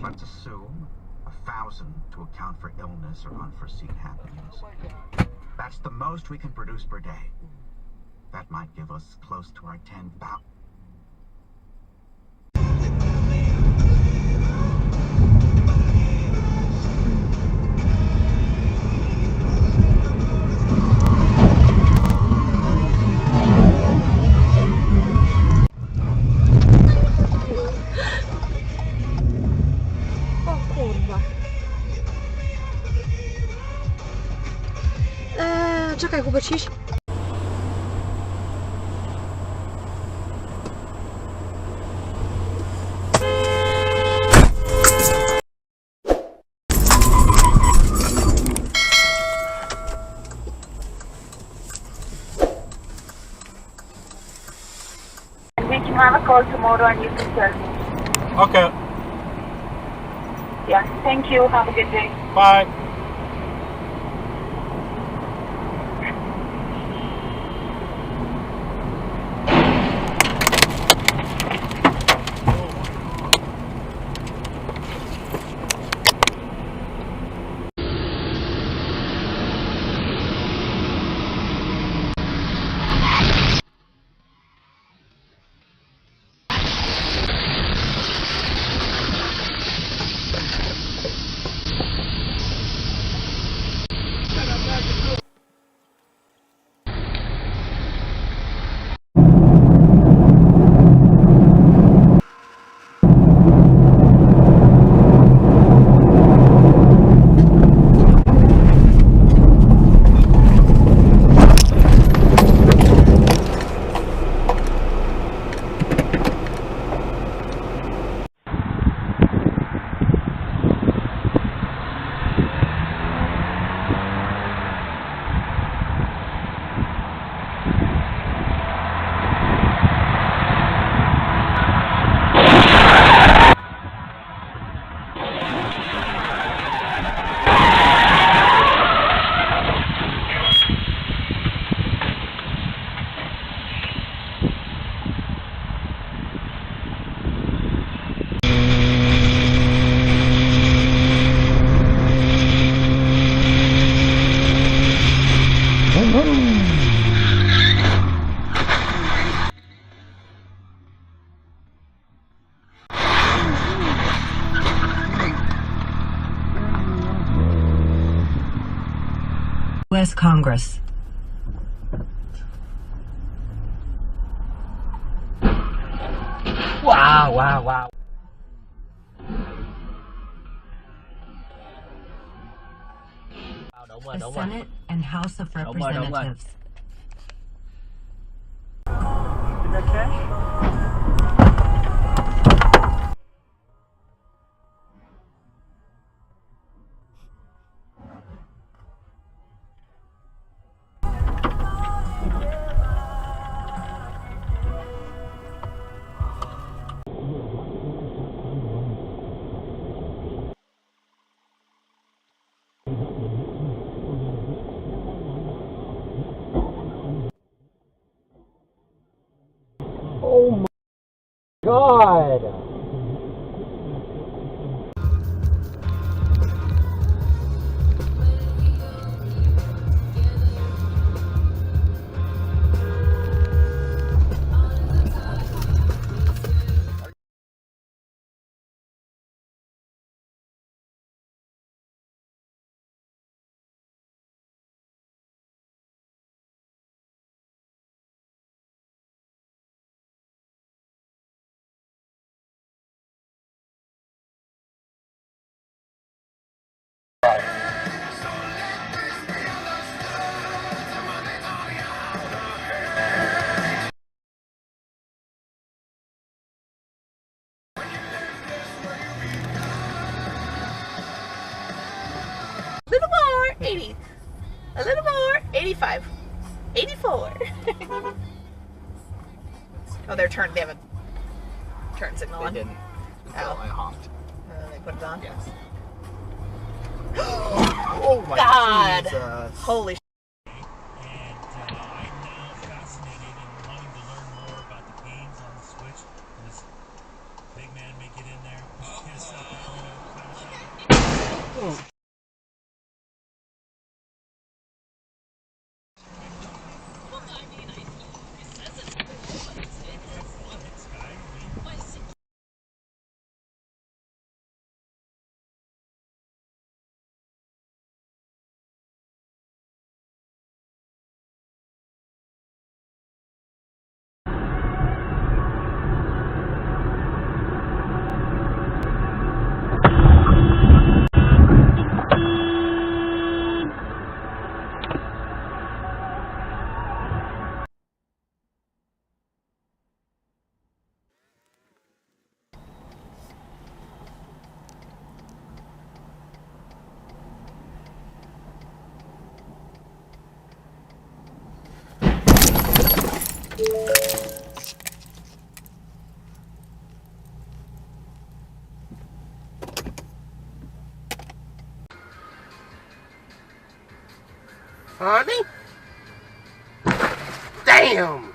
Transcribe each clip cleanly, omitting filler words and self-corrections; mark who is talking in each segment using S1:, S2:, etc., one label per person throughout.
S1: let's assume 1,000 to account for illness or unforeseen happenings. That's the most we can produce per day. That might give us close to our 10,000.
S2: Czekaj, Hubert, ciś.
S3: We can have a call tomorrow and you can tell me.
S4: Okay.
S3: Yeah, thank you. Have a good day.
S4: Bye.
S2: U.S. Congress.
S4: Wow, wow, wow. Đúng rồi,
S2: The
S4: đúng rồi.
S2: Senate and House of
S4: Đúng rồi, đúng rồi.
S2: Representatives.
S4: Is that cash? Oh my God!
S5: A little more, 80. A little more, 85. 84. Oh, they're turned. They have a turn signal on.
S4: They didn't.
S5: Oh.
S4: I honked.
S5: They put it on.
S4: Yes. Oh my
S5: God.
S4: Jesus.
S5: Holy
S6: And I'm now fascinated and wanting to learn more about the games on the Switch. This big man may get in there, hit a side,
S7: Honey? Damn!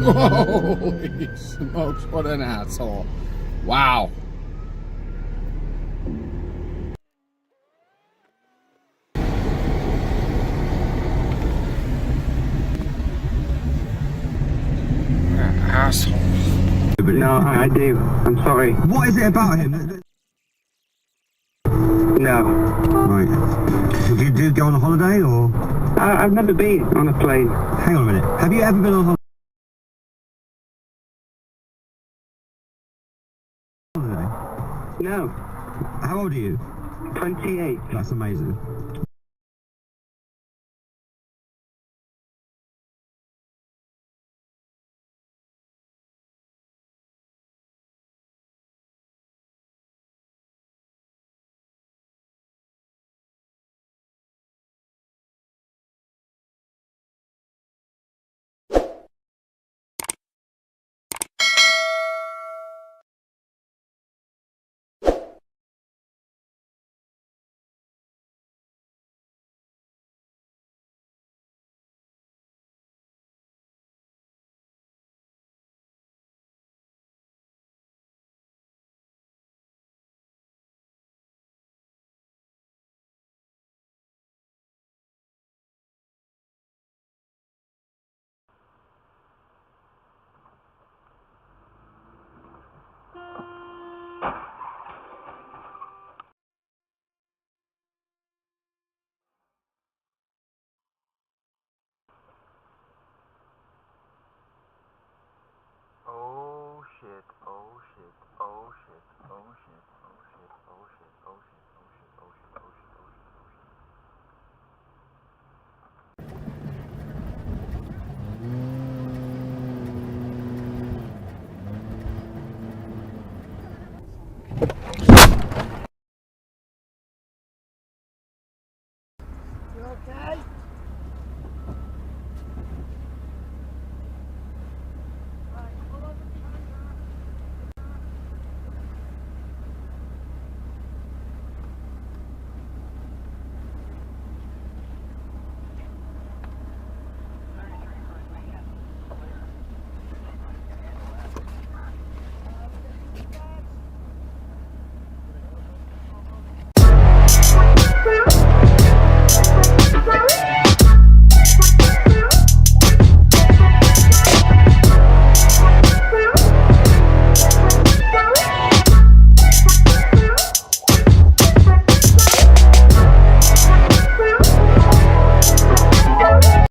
S7: Holy smokes, what an asshole. Wow. Asshole.
S8: No, I do. I'm sorry.
S9: What is it about him?
S8: No.
S9: Right. Did you do go on a holiday or?
S8: I've never been on a plane.
S9: Hang on a minute. Have you ever been on holiday?
S8: No.
S9: How old are you?
S8: 28.
S9: That's amazing.
S1: Oh shit, oh shit, oh shit, oh shit, oh shit, oh shit, oh shit, oh shit, oh shit, oh shit, oh shit, oh shit.
S7: You okay?